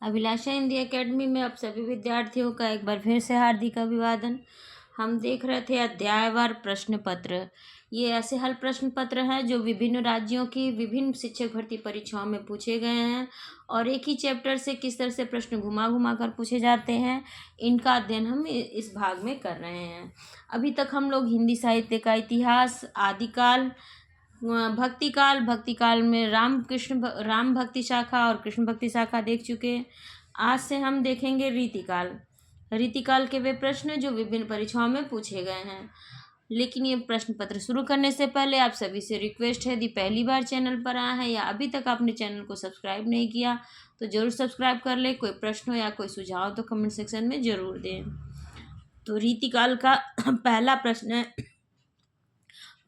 अभिलाषा Hindi academy में आप सभी विद्यार्थियों का एक बार फिर से हार्दिक अभिवादन। हम देख रहे थे अध्यायवार प्रश्न पत्र। ये ऐसे हल प्रश्न पत्र हैं जो विभिन्न राज्यों की विभिन्न शिक्षक भर्ती परीक्षाओं में पूछे गए हैं और एक ही चैप्टर से किस तरह से प्रश्न घुमा घुमा कर पूछे जाते हैं, इनका अध्ययन हम इस भाग में कर रहे हैं। अभी तक हम लोग हिंदी साहित्य का इतिहास, आदिकाल, भक्तिकाल में राम भक्ति शाखा और कृष्ण भक्ति शाखा देख चुके हैं। आज से हम देखेंगे रीतिकाल के वे प्रश्न जो विभिन्न परीक्षाओं में पूछे गए हैं। लेकिन ये प्रश्न पत्र शुरू करने से पहले आप सभी से रिक्वेस्ट है, यदि पहली बार चैनल पर आए हैं या अभी तक आपने चैनल को सब्सक्राइब नहीं किया तो जरूर सब्सक्राइब कर ले। कोई प्रश्न हो या कोई सुझाव तो कमेंट सेक्शन में जरूर दें। तो रीतिकाल का पहला प्रश्न है,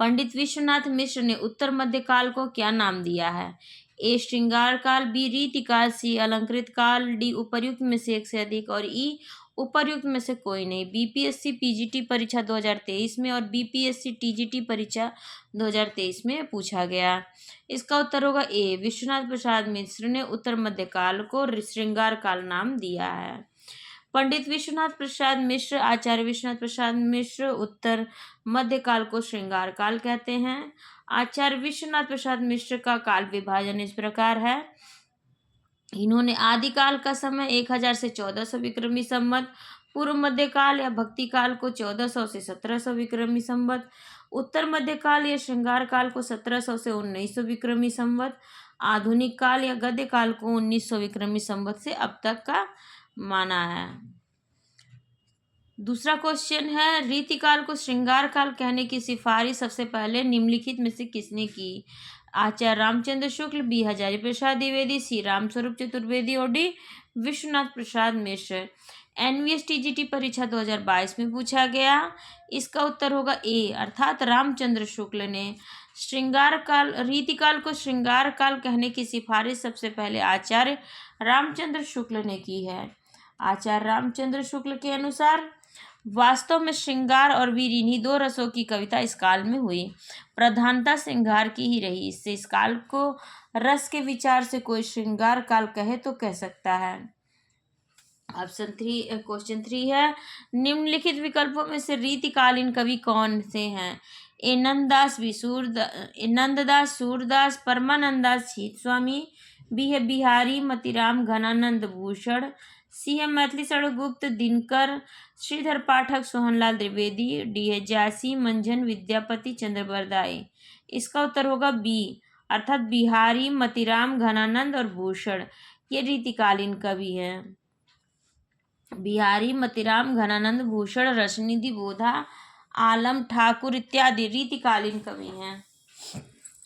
पंडित विश्वनाथ मिश्र ने उत्तर मध्य काल को क्या नाम दिया है? ए श्रृंगार काल, बी रीतिकाल, सी अलंकृत काल, डी उपर्युक्त में से एक से अधिक और ई उपर्युक्त में से कोई नहीं। बीपीएससी पीजीटी परीक्षा 2023 में और बीपीएससी टीजीटी परीक्षा 2023 में पूछा गया। इसका उत्तर होगा ए, विश्वनाथ प्रसाद मिश्र ने उत्तर मध्य काल को श्रृंगार काल नाम दिया है। पंडित विश्वनाथ प्रसाद मिश्र, आचार्य विश्वनाथ प्रसाद मिश्र उत्तर मध्य काल को श्रृंगार काल कहते हैं। आचार्य विश्वनाथ प्रसाद मिश्र का काल विभाजन इस प्रकार है। इन्होंने आदिकाल का समय 1000 से 1400 विक्रमी संवत, पूर्व मध्य काल या भक्ति काल को 1400 से 1700 विक्रमी संवत, उत्तर मध्य काल या श्रृंगार काल को 1700 से 1900 विक्रमी संवत, आधुनिक काल या गद्य काल को 1900 विक्रमी संवत से अब तक का माना है। दूसरा क्वेश्चन है, रीतिकाल को श्रृंगार काल कहने की सिफारिश सबसे पहले निम्नलिखित में से किसने की? आचार्य रामचंद्र शुक्ल, बी हजारी प्रसाद द्विवेदी, सी रामस्वरूप चतुर्वेदी और D Vishwanath Prasad Mishra. NVS TGT परीक्षा 2022 में पूछा गया। इसका उत्तर होगा ए, अर्थात रामचंद्र शुक्ल ने रीतिकाल को श्रृंगार काल कहने की सिफारिश सबसे पहले आचार्य रामचंद्र शुक्ल ने की है। आचार्य रामचंद्र शुक्ल के अनुसार वास्तव में श्रृंगार और वीर इन्हीं दो रसों की कविता इस काल में हुई। प्रधानता श्रृंगार की ही रही। इससे इस काल को रस के विचार से कोई श्रृंगार काल कहे तो कह सकता है। क्वेश्चन 3 है, निम्नलिखित विकल्पों में से रीतिकालीन कवि कौन से हैं? ए नंददास, नंददास, सूरदास, परमानंदास, शीत स्वामी, बी है बिहारी मतीराम घनानंद भूषण, सी है मैथिली शरण गुप्त दिनकर, श्रीधर पाठक, सोहनलाल द्विवेदी, डी है जासी मंझन विद्यापति चंद्र बरदाई। इसका उत्तर होगा बी, अर्थात बिहारी मतीराम घनानंद और भूषण ये रीतिकालीन कवि हैं। बिहारी मतीराम घनानंद भूषण, रसनिधि बोधा, आलम ठाकुर इत्यादि रीतिकालीन कवि हैं।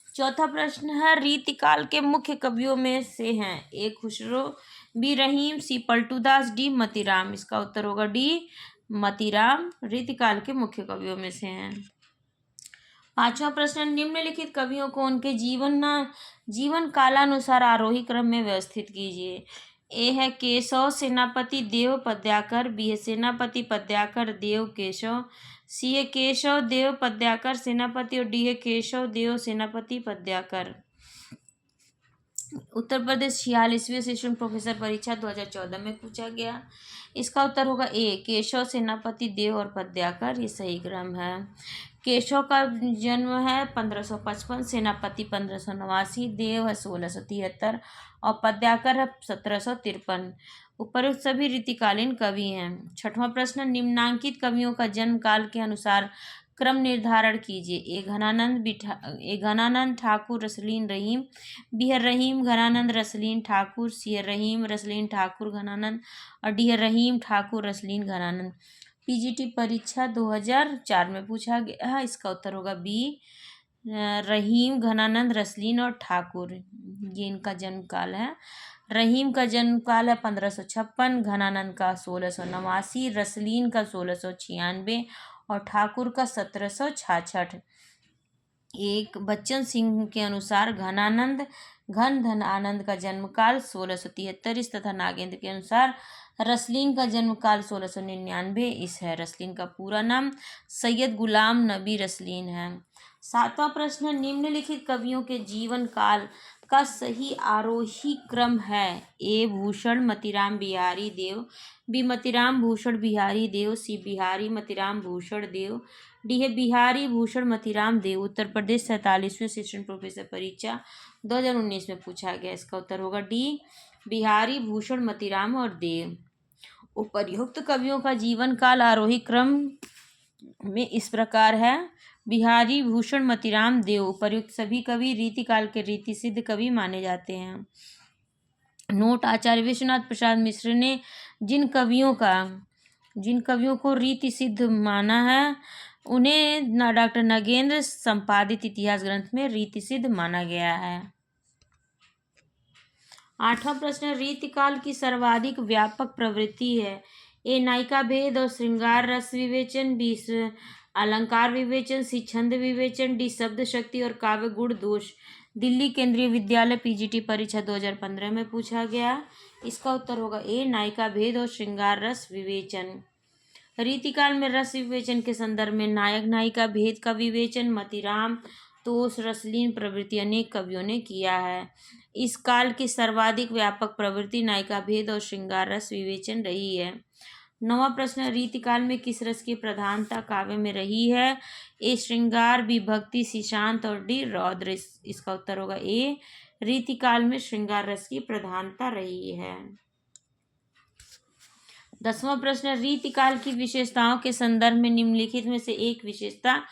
चौथा प्रश्न है, रीतिकाल के मुख्य कवियों में से हैं? ए खुसरो, बी रहीम, सी पलटूदास, डी मतीराम। इसका उत्तर होगा डी मतीराम रीतिकाल के मुख्य कवियों में से हैं। पांचवा प्रश्न, निम्नलिखित कवियों को उनके जीवन कालानुसार आरोही क्रम में व्यवस्थित कीजिए। ए है केशव सेनापति देव पद्याकर, बी है सेनापति पद्याकर देव केशव, सी है केशव देव पद्याकर सेनापति और डी है केशव देव सेनापति पद्याकर। उत्तर प्रदेश 46वीं असिस्टेंट प्रोफेसर परीक्षा 2014 में पूछा गया। इसका उत्तर होगा ए, केशव सेनापति देव और पद्याकर ये सही क्रम है। केशव का जन्म है 1555, सेनापति 1589, देव है 1673 और पद्याकर है 1753। उपरोक्त सभी रीतिकालीन कवि हैं। छठवां प्रश्न, निम्नांकित कवियों का जन्म काल के अनुसार क्रम निर्धारण कीजिए। ए घनानंद ठाकुर रसलीन रहीम, बी है रहीम घनानंद रसलीन ठाकुर, सी है रहीम रसलीन ठाकुर घनानंद और डी है रहीम ठाकुर रसलीन घनानंद। पीजीटी परीक्षा 2004 में पूछा गया है। इसका उत्तर होगा बी, रहीम घनानंद रसलीन और ठाकुर ये इनका जन्म काल है। रहीम का जन्म काल है 1556, घनानंद का 1689, रसलीन का 1696 और ठाकुर का 1766। एक बच्चन सिंह के अनुसार घनानंद घन धन आनंद का जन्म काल 1673 तथा नागेंद्र के अनुसार रसलीन का जन्म काल 1699 इस है। रसलीन का पूरा नाम सैयद गुलाम नबी रसलीन है। सातवां प्रश्न, निम्नलिखित कवियों के जीवन काल का सही आरोही क्रम है? ए भूषण मतीराम बिहारी देव, बी मतीराम भूषण बिहारी देव, सी बिहारी मतीराम भूषण देव, डी है बिहारी भूषण मतीराम देव। उत्तर प्रदेश 47वें असिस्टेंट प्रोफेसर परीक्षा 2019 में पूछा गया। इसका उत्तर होगा डी बिहारी भूषण मतीराम और देव। उपर्युक्त कवियों का जीवन काल आरोही क्रम में इस प्रकार है। बिहारी भूषण मतीराम देव उपर्युक्त सभी कवि रीतिकाल के रीति सिद्ध कवि माने जाते हैं। नोट: आचार्य विश्वनाथ प्रसाद मिश्र ने जिन कवियों को रीति सिद्ध माना है उन्हें डॉक्टर नगेंद्र संपादित इतिहास ग्रंथ में रीति सिद्ध माना गया है। 8वां प्रश्न, रीतिकाल की सर्वाधिक व्यापक प्रवृत्ति है? ए नायिका भेद और श्रृंगार रस विवेचन, बी अलंकार विवेचन, सी छंद विवेचन, डी शब्द शक्ति और काव्य गुण दोष। दिल्ली केंद्रीय विद्यालय पीजीटी परीक्षा 2015 में पूछा गया। इसका उत्तर होगा ए नायिका भेद और श्रृंगार रस विवेचन। रीतिकाल में रस विवेचन के संदर्भ में नायक नायिका भेद का विवेचन मतीराम, तोष, रसलीन प्रभृति अनेक कवियों ने किया है। इस काल की सर्वाधिक व्यापक प्रवृत्ति नायिका भेद और श्रृंगार रस विवेचन रही है। 9वां प्रश्न, रीतिकाल में किस रस की प्रधानता काव्य में रही है? ए श्रृंगार, बी भक्ति, सी शांत और डी रौद्र। इसका उत्तर होगा ए रीतिकाल में श्रृंगार रस की प्रधानता रही है। 10वां प्रश्न, रीतिकाल की विशेषताओं के संदर्भ में निम्नलिखित में से एक विशेषता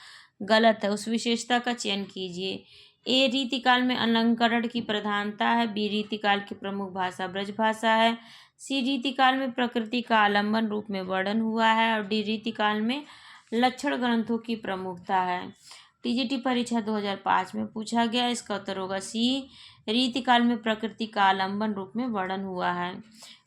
गलत है, उस विशेषता का चयन कीजिए। ए रीतिकाल में अलंकरण की प्रधानता है, बी रीतिकाल की प्रमुख भाषा ब्रजभाषा है, सी रीतिकाल में प्रकृति का आलंबन रूप में वर्णन हुआ है और डी रीतिकाल में लक्षण ग्रंथों की प्रमुखता है। टीजीटी परीक्षा 2005 में पूछा गया। इसका उत्तर होगा सी रीतिकाल में प्रकृति का आलंबन रूप में वर्णन हुआ है।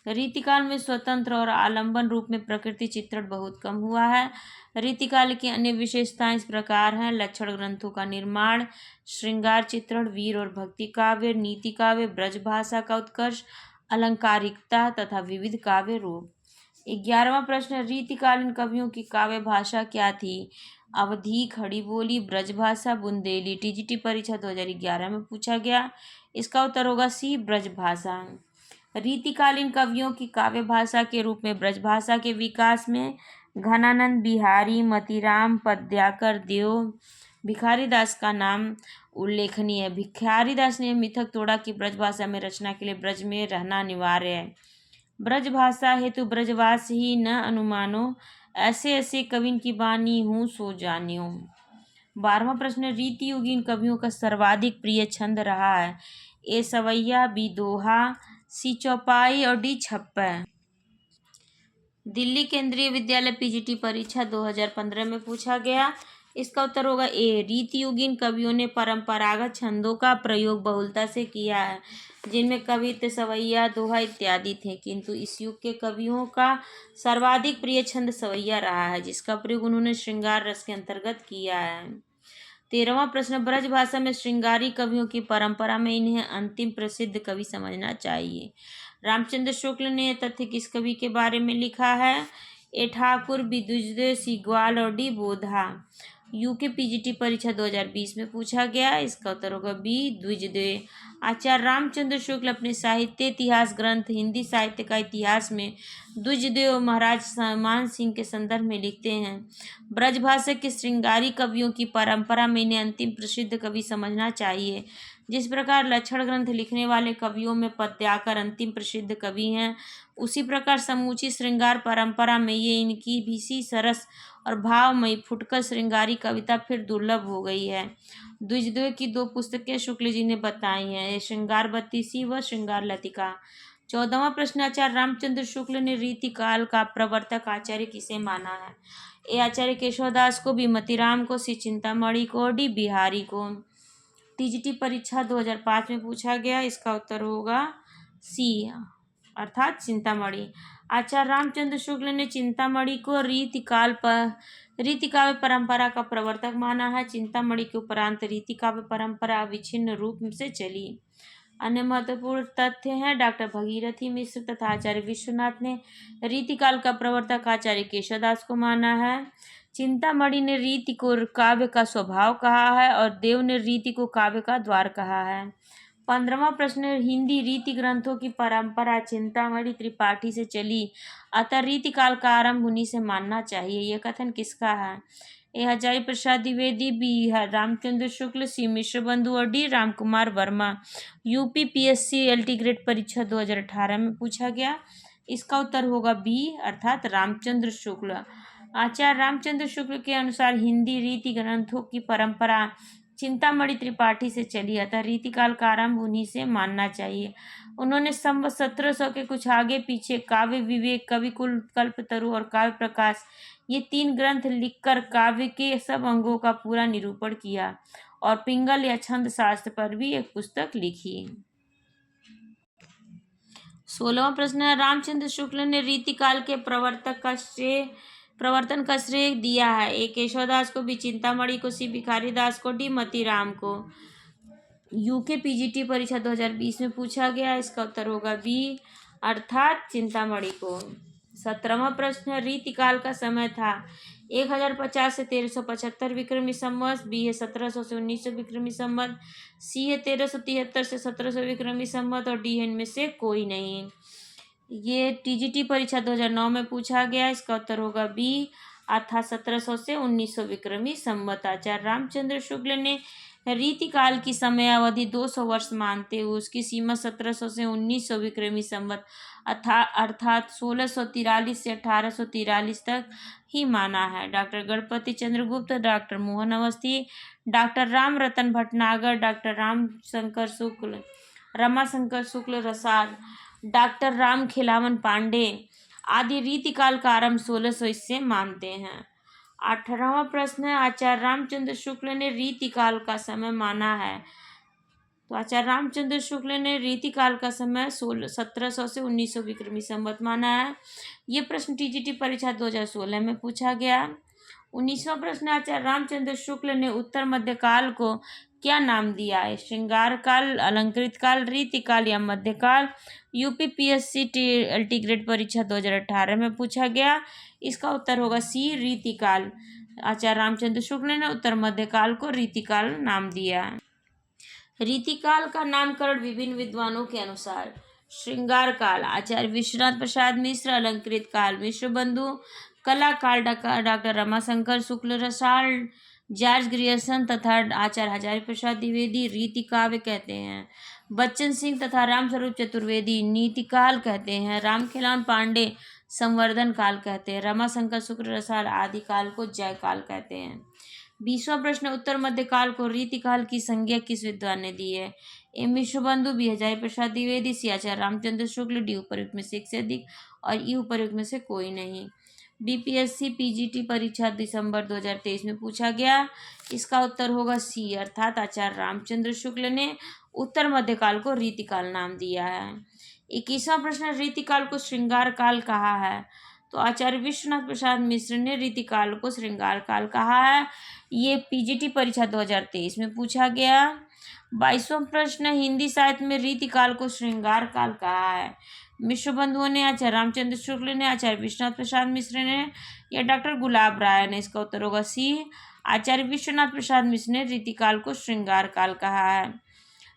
रीतिकाल में स्वतंत्र और आलंबन रूप में प्रकृति चित्रण बहुत कम हुआ है। रीतिकाल की अन्य विशेषताएं इस प्रकार हैं: लक्षण ग्रंथों का निर्माण, श्रृंगार चित्रण, वीर और भक्ति काव्य, नीति काव्य, ब्रज भाषा का उत्कर्ष, अलंकारिकता तथा विविध काव्य रूप। 11वां प्रश्न, रीतिकालीन कवियों की काव्य भाषा क्या थी? अवधी, खड़ी बोली, ब्रज भाषा, बुंदेली। टीजीटी परीक्षा 2011 में पूछा गया। इसका उत्तर होगा सी ब्रज भाषा। रीतिकालीन कवियों की काव्य भाषा के रूप में ब्रज भाषा के विकास में घनानंद, बिहारी, मतीराम, पद्याकर, देव, भिखारीदास का नाम उल्लेखनीय है। भिखारीदास ने मिथक तोड़ा कि ब्रज भाषा में रचना के लिए ब्रज में रहना अनिवार्य है। ब्रज भाषा हेतु ब्रजवास ही न अनुमानो, ऐसे ऐसे कविन की बानी हूँ सो जानियो। 12वां प्रश्न, रीति युगीन कवियों का सर्वाधिक प्रिय छंद रहा है? ए सवैया, बी दोहा, सी चौपाई और डी छप्पा। दिल्ली केंद्रीय विद्यालय पीजीटी परीक्षा 2015 में पूछा गया। इसका उत्तर होगा ए रीति युगीन कवियों ने परंपरागत छंदों का प्रयोग बहुलता से किया है, जिनमें कवित्त, सवैया, दोहा इत्यादि थे, किंतु इस युग के कवियों का सर्वाधिक प्रिय छंद सवैया रहा है, जिसका प्रयोग उन्होंने श्रृंगार रस के अंतर्गत किया है। 13वां प्रश्न, ब्रज भाषा में श्रृंगारी कवियों की परंपरा में इन्हें अंतिम प्रसिद्ध कवि समझना चाहिए। रामचंद्र शुक्ल ने तथ्य किस कवि के बारे में लिखा है? ए ठाकुर, बी द्विजदेव, सी ग्वाल और डी बोधा। यूके पीजीटी परीक्षा 2020 में पूछा गया। इसका उत्तर होगा बी द्विजदेव। आचार्य रामचंद्र शुक्ल अपने साहित्य इतिहास ग्रंथ हिंदी साहित्य का इतिहास में द्विजदेव महाराज समान सिंह के संदर्भ में लिखते हैं, ब्रजभाषा के श्रृंगारी कवियों की परंपरा में इन्हें अंतिम प्रसिद्ध कवि समझना चाहिए। जिस प्रकार लक्षण ग्रंथ लिखने वाले कवियों में पद्याकर अंतिम प्रसिद्ध कवि हैं, उसी प्रकार समूची श्रृंगार परंपरा में ये इनकी भीसी सरस और भावमयी फुटकर श्रृंगारी कविता फिर दुर्लभ हो गई है। द्विजदेव की 2 पुस्तकें शुक्ल जी ने बताई हैं, श्रृंगार बत्तीसी व श्रृंगार लतिका। 14वां प्रश्न, आचार्य रामचंद्र शुक्ल ने रीतिकाल का प्रवर्तक आचार्य किसे माना है? ए आचार्य केशवदास को, बी मतीराम को, सी चिंतामणि को, डी बिहारी को। टीजीटी परीक्षा 2005 में पूछा गया। इसका उत्तर होगा सी अर्थात चिंतामणि। आचार्य रामचंद्र शुक्ल ने चिंतामणि को रीतिकाव्य परंपरा का प्रवर्तक माना है। चिंतामणि के उपरांत रीतिकाव्य परंपरा अविच्छिन्न रूप से चली। अन्य महत्वपूर्ण तथ्य हैं, डॉक्टर भगीरथी मिश्र तथा आचार्य विश्वनाथ ने रीतिकाल का प्रवर्तक आचार्य केशवदास को माना है। चिंतामणि ने रीति को काव्य का स्वभाव कहा है और देव ने रीति को काव्य का द्वार कहा है। 15वां प्रश्न, हिंदी रीति ग्रंथों की परंपरा चिंतामणि त्रिपाठी से चली, अतः रीतिकाल का आरंभ उन्हीं से मानना चाहिए। यह कथन किसका है? ए हजारी प्रसाद द्विवेदी, बी रामचंद्र शुक्ल, सी मिश्र बंधु और D Ramkumar Verma. UPPSC LT grade परीक्षा 2018 में पूछा गया। इसका उत्तर होगा बी अर्थात रामचंद्र शुक्ल। आचार्य रामचंद्र शुक्ल के अनुसार हिंदी रीति ग्रंथों की परंपरा चिंतामणि त्रिपाठी से चली, अतः रीतिकाल का आरंभ उन्हीं से मानना चाहिए। उन्होंने संवत 1700 के कुछ आगे पीछे काव्य विवेक, कविकुल, कल्पतरु और काव्य प्रकाश ये 3 ग्रंथ लिखकर काव्य के सब अंगों का पूरा निरूपण किया और पिंगल या छंद शास्त्र पर भी एक पुस्तक लिखी। 16वां प्रश्न है, रामचंद्र शुक्ल ने रीतिकाल के प्रवर्तन का श्रेय दिया है। ए केशवदास को, बी चिंतामणि को, सी भिखारी दास को, डी मतीराम को। यूके पीजीटी परीक्षा 2020 में पूछा गया। इसका उत्तर होगा बी अर्थात चिंतामणि को। 17वां प्रश्न है, रीतिकाल का समय था 1050 से 1375 विक्रमी संवत, बी है 1700 से 1900 विक्रमी संवत, सी है 1373 से 1700 विक्रमी संवत और डी है इनमें से कोई नहीं। ये टीजीटी परीक्षा 2009 में पूछा गया। इसका उत्तर होगा बी अर्थात 1700 से 1900 विक्रमी संवत। आचार्य रामचंद्र शुक्ल ने रीतिकाल की समय अवधि 200 वर्ष मानते हुए उसकी सीमा 1700 से 1900 विक्रमी संवत अर्थात 1643 से 1843 तक ही माना है। Doctor Ganapati Chandragupta, doctor Mohan Awasthi, doctor Ram Ratan Bhatnagar, doctor Ramashankar Shukla Rasal, doctor Ram Khilawan Pandey आदि रीतिकाल का आरंभ 1600 से मानते हैं। 18वां प्रश्न है, आचार्य रामचंद्र शुक्ल ने रीतिकाल का समय माना है। तो आचार्य रामचंद्र शुक्ल ने रीतिकाल का समय 1700 से 1900 विक्रमी संवत माना है। ये प्रश्न टीजीटी परीक्षा 2016 में पूछा गया। 19वां प्रश्न, आचार्य रामचंद्र शुक्ल ने उत्तर मध्यकाल को क्या नाम दिया है? श्रृंगार काल, अलंकृत काल, रीतिकाल या मध्यकाल। यूपीपीएससी एलटी ग्रेड परीक्षा 2018 में पूछा गया। इसका उत्तर होगा सी रीतिकाल। आचार्य रामचंद्र शुक्ल ने उत्तर मध्यकाल को रीतिकाल नाम दिया। रीतिकाल का नामकरण विभिन्न विद्वानों के अनुसार। श्रृंगार काल आचार्य विश्वनाथ प्रसाद मिश्र, अलंकृत काल मिश्र बंधु, कला काल डॉक्टर रमाशंकर शुक्ल रसाल, जॉर्ज ग्रियर्सन तथा आचार्य हजारी प्रसाद द्विवेदी रीति काव्य कहते हैं। बच्चन सिंह तथा रामस्वरूप चतुर्वेदी नीतिकाल कहते हैं। रामखिलावन पांडे संवर्धन काल कहते हैं। रमाशंकर शुक्ल रसाल आदि काल को जय काल कहते हैं। 20वां प्रश्न, उत्तर मध्यकाल को रीतिकाल की संज्ञा किस विद्वान ने दी है? ए मिश्र बंधु, बी हजारी प्रसाद द्विवेदी, सी आचार्य रामचंद्र शुक्ल, डी उपयुक्त में से एक से अधिक और ई उपयुक्त में से कोई नहीं। बीपीएससी पीजीटी परीक्षा दिसंबर 2023 में पूछा गया। इसका उत्तर होगा सी अर्थात आचार्य रामचंद्र शुक्ल ने उत्तर मध्यकाल को रीतिकाल नाम दिया है। 21वां प्रश्न, रीतिकाल को श्रृंगार काल कहा है। तो आचार्य विश्वनाथ प्रसाद मिश्र ने रीतिकाल को श्रृंगार काल कहा है। ये पीजीटी परीक्षा 2023 में पूछा गया। 22वां प्रश्न, हिंदी साहित्य में रीतिकाल को श्रृंगार काल कहा है। मिश्र बंधुओं ने, आचार्य रामचंद्र शुक्ल ने, आचार्य विश्वनाथ प्रसाद मिश्र ने या डॉक्टर गुलाब राय ने। इसका उत्तर होगा सी आचार्य विश्वनाथ प्रसाद मिश्र ने रीतिकाल को श्रृंगार काल कहा है।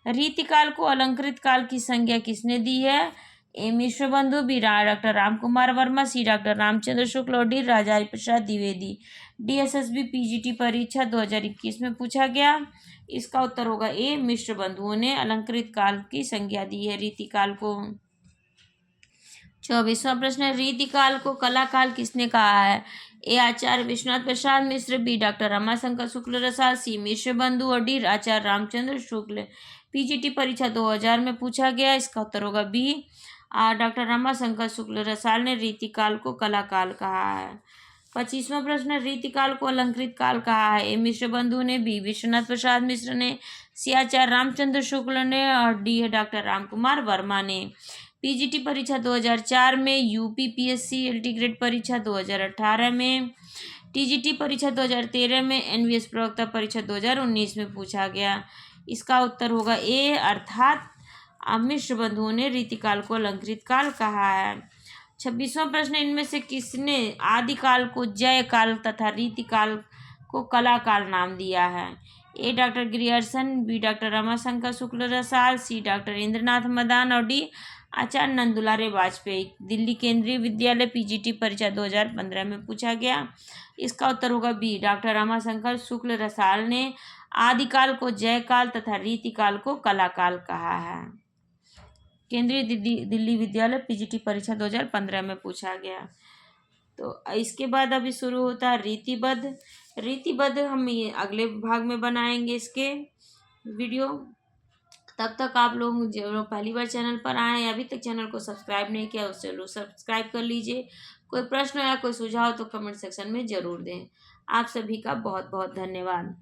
रीतिकाल को अलंकृत काल की संज्ञा किसने दी है? ए मिश्र बंधु, बी डॉक्टर रामकुमार वर्मा, सी डॉक्टर रामचंद्र शुक्ल और D Hazari Prasad Dwivedi. DSSB PGT परीक्षा 2021 में पूछा गया। इसका उत्तर होगा ए मिश्र बंधुओं ने अलंकृत काल की संज्ञा दी है रीतिकाल को। 24वां प्रश्न, रीतिकाल को कला काल किसने कहा है? ए आचार्य विश्वनाथ प्रसाद मिश्र, बी डॉक्टर रमाशंकर शुक्ल रसाल, सी मिश्र बंधु और डी आचार्य रामचंद्र शुक्ल। पीजीटी परीक्षा 2000 में पूछा गया। इसका उत्तर होगा बी डॉक्टर रमाशंकर शुक्ल रसाल ने रीतिकाल को कला काल कहा है। 25वां प्रश्न, रीतिकाल को अलंकृत काल कहा है। ए मिश्र बंधु ने, बी विश्वनाथ प्रसाद मिश्र ने, सी आचार्य रामचंद्र शुक्ल ने और डी है डॉक्टर रामकुमार वर्मा ने। पीजीटी परीक्षा 2004 में, यूपीपीएससी एलटी ग्रेड परीक्षा 2018 में, टीजीटी परीक्षा 2013 में, एनवीएस प्रवक्ता परीक्षा 2019 में पूछा गया। इसका उत्तर होगा ए अर्थात मिश्र बंधुओं ने रीतिकाल को अलंकृत काल कहा है। 26वां प्रश्न, इनमें से किसने आदिकाल को जय काल तथा रीतिकाल को कला काल नाम दिया है? A doctor Grierson, B doctor Ramashankar Shukla Rasal, C doctor Indranath Madan और डी आचार्य नंदुलारे वाजपेयी। दिल्ली केंद्रीय विद्यालय पीजीटी परीक्षा 2015 में पूछा गया। इसका उत्तर होगा बी डॉक्टर रमाशंकर शुक्ल रसाल ने आदिकाल को जयकाल तथा रीतिकाल को कलाकाल कहा है। केंद्रीय दिल्ली विद्यालय पीजीटी परीक्षा 2015 में पूछा गया। तो इसके बाद अभी शुरू होता है रीतिबद्ध। रीतिबद्ध हम ये अगले भाग में बनाएंगे इसके वीडियो। तब तक आप लोग जो पहली बार चैनल पर आए हैं, अभी तक चैनल को सब्सक्राइब नहीं किया, उसे जरूर सब्सक्राइब कर लीजिए। कोई प्रश्न या कोई सुझाव तो कमेंट सेक्शन में ज़रूर दें। आप सभी का बहुत बहुत धन्यवाद।